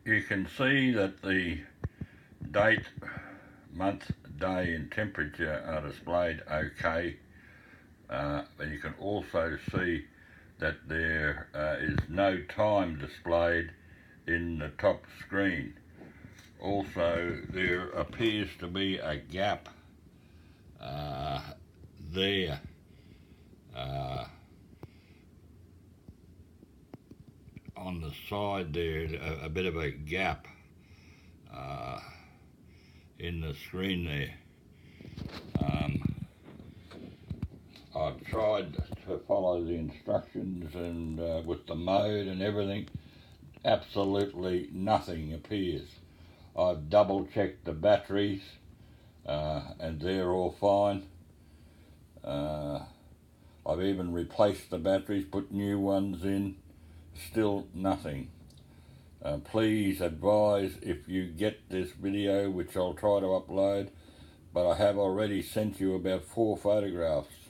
you can see that the date, month, day and temperature are displayed okay, and you can also see that there is no time displayed in the top screen. Also, there appears to be a gap there. On the side there, a bit of a gap in the screen there. I've tried to follow the instructions and with the mode and everything, absolutely nothing appears. I've double checked the batteries and they're all fine. I've even replaced the batteries, put new ones in, still nothing. Please advise if you get this video, which I'll try to upload, but I have already sent you about 4 photographs.